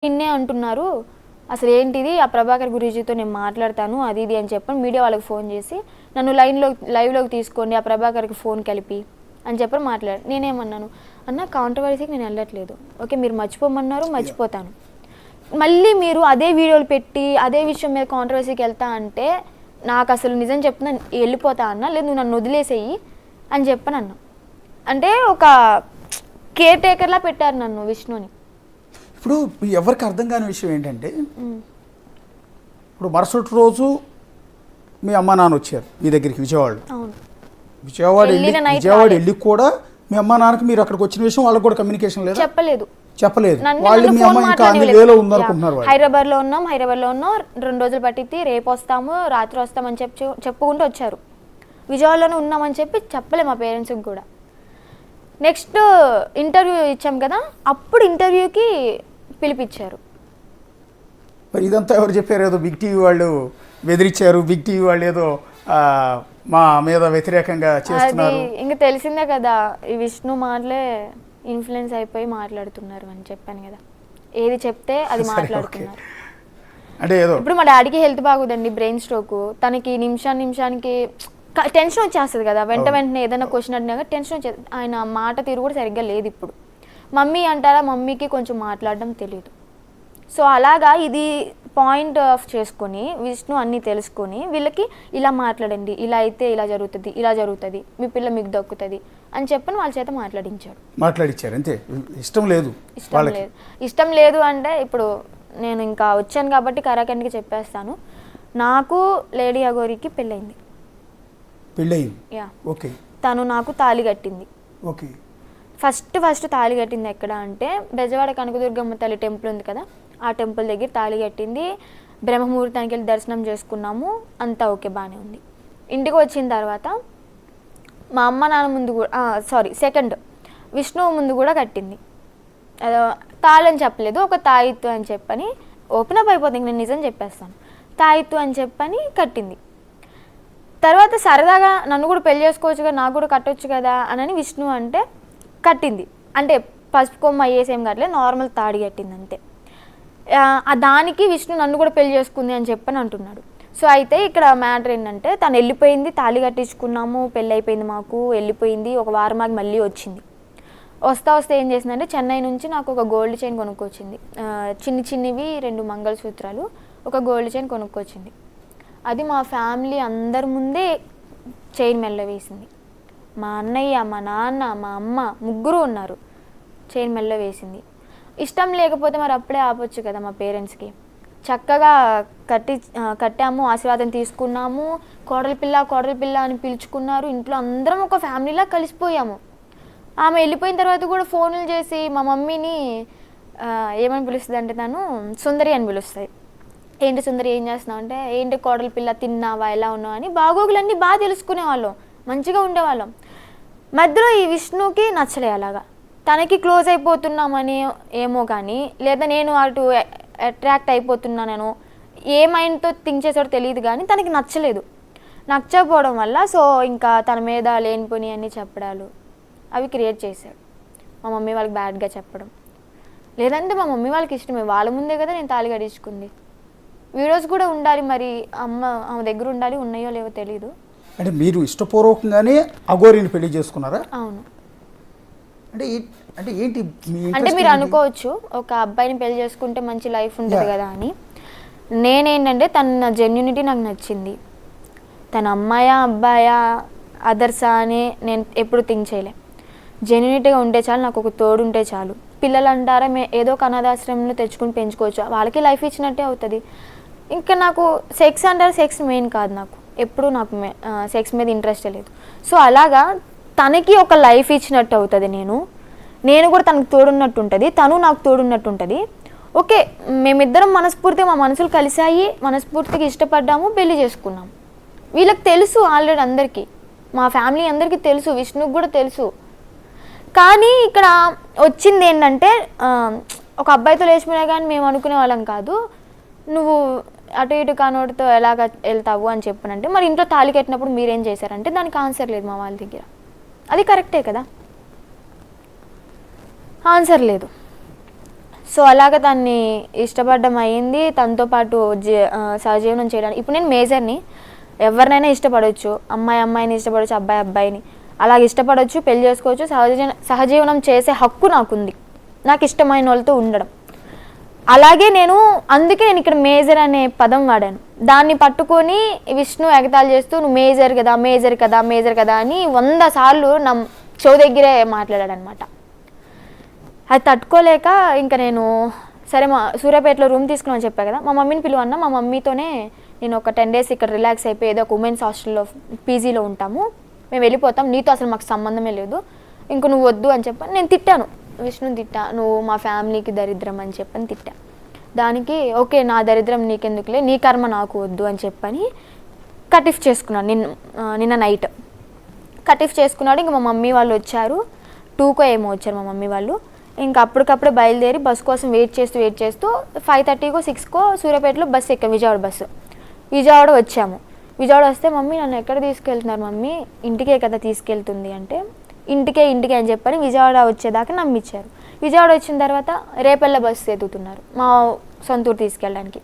నిన్నే అంటున్నారు అసలు ఏంటిది ఆ ప్రభాకర్ గురూజీతో నేను మాట్లాడతాను అది ఇది అని చెప్పని మీడియా వాళ్ళకి ఫోన్ చేసి నన్ను లైవ్లోకి తీసుకోండి ఆ ప్రభాకర్కి ఫోన్ కలిపి అని చెప్పని మాట్లాడారు. నేనేమన్నాను అన్న కాంట్రవర్సీకి నేను వెళ్ళట్లేదు, ఓకే మీరు మర్చిపోమన్నారు మర్చిపోతాను, మళ్ళీ మీరు అదే వీడియోలు పెట్టి అదే విషయం మీద కాంట్రవర్సీకి వెళ్తా అంటే నాకు అసలు నిజం చెప్తున్నా వెళ్ళిపోతా అన్న, లేదు నువ్వు నన్ను వదిలేసేయి అని చెప్పని అన్నా. అంటే ఒక కేర్ టేకర్లా పెట్టారు నన్ను విష్ణుని. ఇప్పుడు ఎవరికి అర్థం కాని విషయం ఏంటంటే ఇప్పుడు మరుసటి రోజు మీ అమ్మ నాన్న వచ్చారు మీ దగ్గరికి విజయవాడ వెళ్ళి కూడా మీ అమ్మ నాన్నకి మీరు అక్కడికి వచ్చిన విషయం వాళ్ళకి కూడా కమ్యూనికేషన్ లేదు, చెప్పలేదు వాళ్ళు మీ అమ్మ ఇంకా అన్ని వేలో ఉందనుకుంటున్నారు. హైదరాబాద్ లో ఉన్నాం 2 రోజులు పట్టింది, రేపు వస్తాము రాత్రి వస్తామని చెప్పుకుంటూ వచ్చారు. విజయవాడలోనే ఉన్నామని చెప్పలే మా పేరెంట్స్కి కూడా. నెక్స్ట్ ఇంటర్వ్యూ ఇచ్చాం కదా, అప్పుడు ఇంటర్వ్యూకి పిలిపించారు. మరి ఇదంతా ఎవరు చెప్పారు? ఏదో బిగ్ టీవీ వాళ్ళు బెదిరించారు, బిగ్ టీవీ వాళ్ళు ఏదో మా మీద వ్యతిరేకంగా చేస్తున్నారు. ఇంకా తెలిసిందే కదా ఈ విష్ణు మాటలే ఇన్ఫ్లుయెన్స్ అయిపోయి మాట్లాడుతున్నారు అని చెప్పాను కదా, ఏది చెప్తే అది మాట్లాడుతున్నారు. అంటే ఏదో ఇప్పుడు మా డాడీకి హెల్త్ బాగుందండి, బ్రెయిన్ స్ట్రోక్, తనకి నిమిషానికి టెన్షన్ వచ్చేస్తుంది కదా, వెంటనే ఏదైనా క్వశ్చన్ అడిగినాక టెన్షన్ వచ్చేది. ఆయన మాట తీరు కూడా సరిగ్గా లేదు. ఇప్పుడు మమ్మీ అంటారా, మమ్మీకి కొంచెం మాట్లాడడం తెలియదు. సో అలాగా ఇది పాయింట్ ఆఫ్ చేసుకొని విష్ణు అన్నీ తెలుసుకొని వీళ్ళకి ఇలా మాట్లాడండి, ఇలా అయితే ఇలా జరుగుతుంది, మీ పిల్ల మీకు దక్కుతుంది అని చెప్పని వాళ్ళ చేత మాట్లాడించారు. అంతే. ఇష్టం లేదు అంటే ఇప్పుడు నేను ఇంకా వచ్చాను కాబట్టి కరాఖండికి చెప్పేస్తాను, నాకు లేడీ అఘోరికి పెళ్ళయింది. తను నాకు తాళి కట్టింది. ఫస్ట్ తాళి కట్టింది ఎక్కడ అంటే బెజవాడ కనకదుర్గమ్మ తల్లి టెంపుల్ ఉంది కదా, ఆ టెంపుల్ దగ్గర తాళి కట్టింది. బ్రహ్మముహూర్తానికి వెళ్ళి దర్శనం చేసుకున్నాము, అంతా ఓకే బాగానే ఉంది. ఇంటికి వచ్చిన తర్వాత మా అమ్మ నాన్న ముందు కూడా సెకండ్ విష్ణు ముందు కూడా కట్టింది. తాళి అని చెప్పలేదు, ఒక తాయిత్తు అని చెప్పని ఓపెన్ అప్ అయిపోతుంది, నేను నిజం చెప్పేస్తాను, తాయిత్తు అని చెప్పని కట్టింది. తర్వాత సరదాగా నన్ను కూడా పెళ్లి చేసుకోవచ్చు కదా, నాకు కూడా కట్టొచ్చు కదా అని విష్ణు అంటే కట్టింది. అంటే పసుపు కొమ్మ అయ్యేసేం కట్టలేదు, నార్మల్ తాడి కట్టింది అంతే. దానికి విష్ణు నన్ను కూడా పెళ్లి చేసుకుంది అని చెప్పని అంటున్నాడు. సో అయితే ఇక్కడ మ్యాటర్ ఏంటంటే తను వెళ్ళిపోయింది, తాళి కట్టించుకున్నాము, పెళ్ళి అయిపోయింది, మాకు వెళ్ళిపోయింది. ఒక వారం ఆగి మళ్ళీ వచ్చింది. వస్తే ఏం చేసిందంటే చెన్నై నుంచి నాకు ఒక గోల్డ్ చైన్ కొనుక్కొచ్చింది, చిన్నవి 2 మంగళసూత్రాలు, ఒక గోల్డ్ చైన్ కొనుక్కొచ్చింది. అది మా ఫ్యామిలీ అందరి ముందే చైన్ మెల్ల వేసింది. మా అన్నయ్య, మా నాన్న, మా అమ్మ ముగ్గురు ఉన్నారు, చైన్ మెల్ల వేసింది. ఇష్టం లేకపోతే మరి అప్పుడే ఆపొచ్చు కదా మా పేరెంట్స్కి. చక్కగా కట్టాము, ఆశీర్వాదం తీసుకున్నాము, కోడలి పిల్ల అని పిలుచుకున్నారు. ఇంట్లో అందరం ఒక ఫ్యామిలీలా కలిసిపోయాము. ఆమె వెళ్ళిపోయిన తర్వాత కూడా ఫోన్లు చేసి మా మమ్మీని ఏమని పిలుస్తుంది అంటే తను సుందరి అని పిలుస్తాయి. ఏంటి సుందరి ఏం చేస్తున్నావు అంటే, ఏంటి కోడలి పిల్ల తిన్నావా ఎలా ఉన్నావు అని బాగోగులన్నీ బాగా తెలుసుకునేవాళ్ళం, మంచిగా ఉండేవాళ్ళం. మధ్యలో ఈ విష్ణుకి నచ్చలే అలాగా, తనకి క్లోజ్ అయిపోతున్నామని ఏమో కానీ, లేదా నేను అటు అట్రాక్ట్ అయిపోతున్నాను ఏ మైండ్తో థింక్ చేసాడో తెలియదు కానీ తనకి నచ్చకపోవడం వల్ల సో ఇంకా తన మీద లేనిపోని అన్నీ చెప్పడాలు అవి క్రియేట్ చేశాడు. మా మమ్మీ వాళ్ళకి బ్యాడ్గా చెప్పడం, లేదంటే మా మమ్మీ వాళ్ళకి ఇష్టమే, వాళ్ళ ముందే కదా నేను తాళి కట్టించుకుంది. వీడియోస్ కూడా ఉండాలి, మరి ఆమె దగ్గర ఉండాలి, ఉన్నాయో లేవో తెలీదు. అంటే మీరు ఇష్టపూర్వకంగానే అఘోరిని పెళ్లి చేసుకున్నారా? అవును. అంటే ఏంటి అంటే మీరు అనుకోవచ్చు ఒక అబ్బాయిని పెళ్లి చేసుకుంటే మంచి లైఫ్ ఉంటుంది కదా అని. నేనేంటంటే తన జెన్యూనిటీ నాకు నచ్చింది. తన అమ్మాయా అబ్బాయా అదర్సా అని నేను ఎప్పుడు థింక్ చేయలే. జెన్యూనిటీగా ఉంటే చాలు, నాకు ఒక తోడు ఉంటే చాలు. పిల్లలు అంటారా ఏదో ఒక అనాథాశ్రమంలో తెచ్చుకుని పెంచుకోవచ్చు, వాళ్ళకి లైఫ్ ఇచ్చినట్టే అవుతుంది. ఇంకా నాకు సెక్స్ అంటారు, సెక్స్ మెయిన్ కాదు, నాకు ఎప్పుడు నాకు సెక్స్ మీద ఇంట్రెస్ట్ లేదు. సో అలాగా తనకి ఒక లైఫ్ ఇచ్చినట్టు అవుతుంది, నేను కూడా తనకు తోడున్నట్టు ఉంటుంది, తను నాకు తోడున్నట్టు ఉంటుంది. ఓకే మేమిద్దరం మనస్ఫూర్తిగా మా మనసులు కలిసాయి, మనస్ఫూర్తిగా ఇష్టపడ్డాము, పెళ్లి చేసుకున్నాము. వీళ్ళకి తెలుసు ఆల్రెడీ, అందరికీ మా ఫ్యామిలీ అందరికీ తెలుసు, విష్ణుకి కూడా తెలుసు. కానీ ఇక్కడ వచ్చింది ఏంటంటే ఒక అబ్బాయితో లేచిపోయినా కానీ మేము అనుకునే వాళ్ళం కాదు, నువ్వు అటు ఇటు కానోడితో ఎలాగ వెళ్తావు అని చెప్పనంటే, మరి ఇంట్లో తాళి కట్టినప్పుడు మీరేం చేశారంటే దానికి ఆన్సర్ లేదు మా వాళ్ళ దగ్గర. అది కరెక్టే కదా, ఆన్సర్ లేదు. సో అలాగ తన్ని ఇష్టపడడం అయ్యింది. తనతో పాటు సహజీవనం చేయడానికి. ఇప్పుడు నేను మేజర్ని, ఎవరినైనా ఇష్టపడవచ్చు, అమ్మాయిని ఇష్టపడవచ్చు, అబ్బాయిని అలాగ ఇష్టపడవచ్చు, పెళ్లి చేసుకోవచ్చు, సహజీవనం చేసే హక్కు నాకుంది, నాకు ఇష్టమైన వాళ్ళతో ఉండడం. అలాగే అందుకే నేను ఇక్కడ మేజర్ అనే పదం వాడాను. దాన్ని పట్టుకొని విష్ణు ఎగతాళి చేస్తూ నువ్వు మేజర్ కదా అని 100 సార్లు నా చెవు దగ్గరే మాట్లాడాడు అనమాట. అది తట్టుకోలేక ఇంకా నేను సరే సూర్యాపేటలో రూమ్ తీసుకున్నామని చెప్పా కదా, మా మమ్మీని పిలువన్నా. మా మమ్మీతోనే నేను ఒక 10 days ఇక్కడ రిలాక్స్ అయిపోయి ఏదో ఒక ఉమెన్స్ హాస్టల్లో పీజీలో ఉంటాము, మేము వెళ్ళిపోతాం, నీతో అసలు మాకు సంబంధమే లేదు, ఇంక నువ్వు వద్దు అని చెప్పని నేను తిట్టాను. విష్ణుని తిట్టా, నువ్వు మా ఫ్యామిలీకి దరిద్రం అని చెప్పని తిట్టా. దానికి ఓకే నా దరిద్రం నీకెందుకులే, నీ కర్మ నాకు వద్దు అని చెప్పని కటిఫ్ చేసుకున్నాను. నిన్న నైట్ కటిఫ్ చేసుకున్నాడు. ఇంక మా మమ్మీ వాళ్ళు వచ్చారు, 2కో ఏమో వచ్చారు మా మమ్మీ వాళ్ళు. ఇంకా అప్పటికప్పుడే బయలుదేరి బస్సు కోసం వెయిట్ చేస్తూ 5:30కో 6కో సూర్యాపేటలో బస్సు ఎక్కాం, విజయవాడ వచ్చాము. విజయవాడ వస్తే మమ్మీ నన్ను ఎక్కడ తీసుకెళ్తున్నారు మమ్మీ, ఇంటికే కదా తీసుకెళ్తుంది అంటే ఇంటికే అని చెప్పని విజయవాడ వచ్చేదాకా నమ్మిచ్చారు. విజయవాడ వచ్చిన తర్వాత రేపల్ల బస్సు ఎదుగుతున్నారు మా సొంతూరు తీసుకెళ్ళడానికి.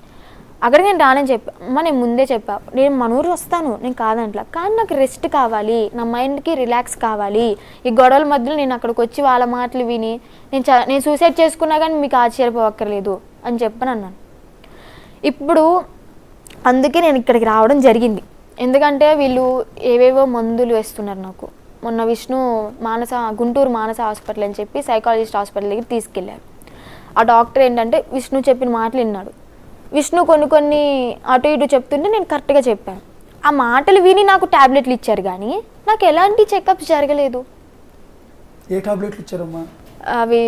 అక్కడికి నేను రానని చెప్పా. అమ్మ నేను ముందే చెప్పా, నేను మన ఊరు వస్తాను, నేను కాదంట్లా, కానీ నాకు రెస్ట్ కావాలి, నా మైండ్కి రిలాక్స్ కావాలి, ఈ గొడవల మధ్యలో నేను అక్కడికి వచ్చి వాళ్ళ మాటలు విని నేను సూసైడ్ చేసుకున్నా కానీ మీకు ఆశ్చర్యపోవక్కర్లేదు అని చెప్పని అన్నాను. ఇప్పుడు అందుకే నేను ఇక్కడికి రావడం జరిగింది. ఎందుకంటే వీళ్ళు ఏవేవో మందులు వేస్తున్నారు నాకు. మొన్న విష్ణు గుంటూరు మానస హాస్పిటల్ అని చెప్పి సైకాలజిస్ట్ హాస్పిటల్ దగ్గర తీసుకెళ్ళారు. ఆ డాక్టర్ ఏంటంటే విష్ణు చెప్పిన మాటలు విన్నాడు. విష్ణు కొన్ని అటు ఇటు చెప్తుంటే నేను కరెక్ట్గా చెప్పాను. ఆ మాటలు విని నాకు ట్యాబ్లెట్లు ఇచ్చారు కానీ నాకు ఎలాంటి చెకప్స్ జరగలేదు. ఏ టాబ్లెట్లు ఇచ్చారమ్మా? అవి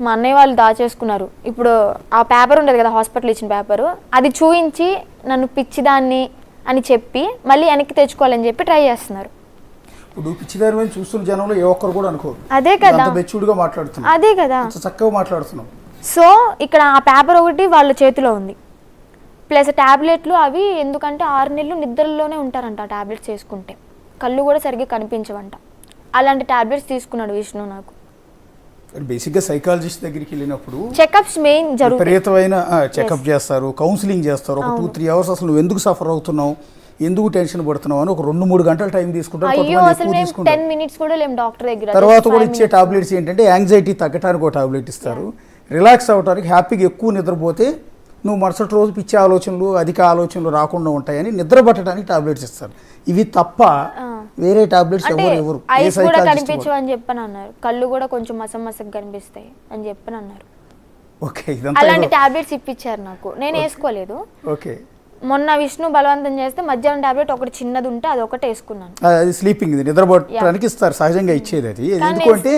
మా అన్నయ్య వాళ్ళు దాచేసుకున్నారు. ఇప్పుడు ఆ పేపర్ ఉండదు కదా, హాస్పిటల్ ఇచ్చిన పేపరు, అది చూయించి నన్ను పిచ్చిదాన్ని అని చెప్పి మళ్ళీ వెనక్కి తెచ్చుకోవాలని చెప్పి ట్రై చేస్తున్నారు. ఇప్పుడు పిచ్చిదారి చూస్తున్న జనంలో ఏ ఒక్కరు కూడా అనుకోరు. అదే కదా, మెచ్యూర్డ్గా మాట్లాడుతున్నాం, అదే కదా, చక్కగా మాట్లాడుతున్నాం. సో ఇక్కడ ఆ పేపర్ ఒకటి వాళ్ళ చేతిలో ఉంది, ప్లస్ ట్యాబ్లెట్లు. అవి ఎందుకంటే 6 నెలలు నిద్రలోనే ఉంటారంట ఆ ట్యాబ్లెట్స్ వేసుకుంటే, కళ్ళు కూడా సరిగ్గా కనిపించవంట. అలాంటి ట్యాబ్లెట్స్ తీసుకున్నాడు విష్ణు నాకు. బేసిక్గా సైకాలజిస్ట్ దగ్గరికి వెళ్ళినప్పుడు చెకప్స్ మెయిన్ జరుగుతాయి, విపరీతమైన చెకప్ చేస్తారు, కౌన్సిలింగ్ చేస్తారు. ఒక 2-3 hours అసలు నువ్వు ఎందుకు సఫర్ అవుతున్నావు, ఎందుకు టెన్షన్ పడుతున్నావు అని ఒక 2-3 గంటలు టైం తీసుకుంటారు. 10 minutes కూడా లేం డాక్టర్ దగ్గర. తర్వాత కూడా ఇచ్చే టాబ్లెట్స్ ఏంటంటే యాంగ్జైటీ తగ్గడానికి ఒక టాబ్లెట్ ఇస్తారు, రిలాక్స్ అవ్వడానికి, హ్యాపీగా ఎక్కువ నిద్రపోతే నువ్వు మరుసటి రోజు పిచ్చి ఆలోచనలు అధిక ఆలోచనలు రాకుండా ఉంటాయని నిద్ర పట్టడానికి టాబ్లెట్స్ ఇస్తారు. ఇవి తప్ప వేరే టాబ్లెట్స్ ఎవరు ఐస్ కూడా కనిపించవు అని చెప్పని అన్నారు, కళ్ళు కూడా కొంచెం మసమసగా కనిపిస్తాయి అని చెప్పని అన్నారు. ఓకే, అలాంటి టాబ్లెట్స్ ఇప్పించారు నాకు, నేను వేసుకోలేదు. ఓకే, మొన్న విష్ణు బలవంతం చేస్తే మధ్యాహ్నం టాబ్లెట్ ఒకటి చిన్నది ఉంటే అది ఒకటి వేసుకున్నాను. అది స్లీపింగ్, నిద్రపోవడానికి ఇస్తారు, సహజంగా ఇచ్చేది అది. ఎందుకంటే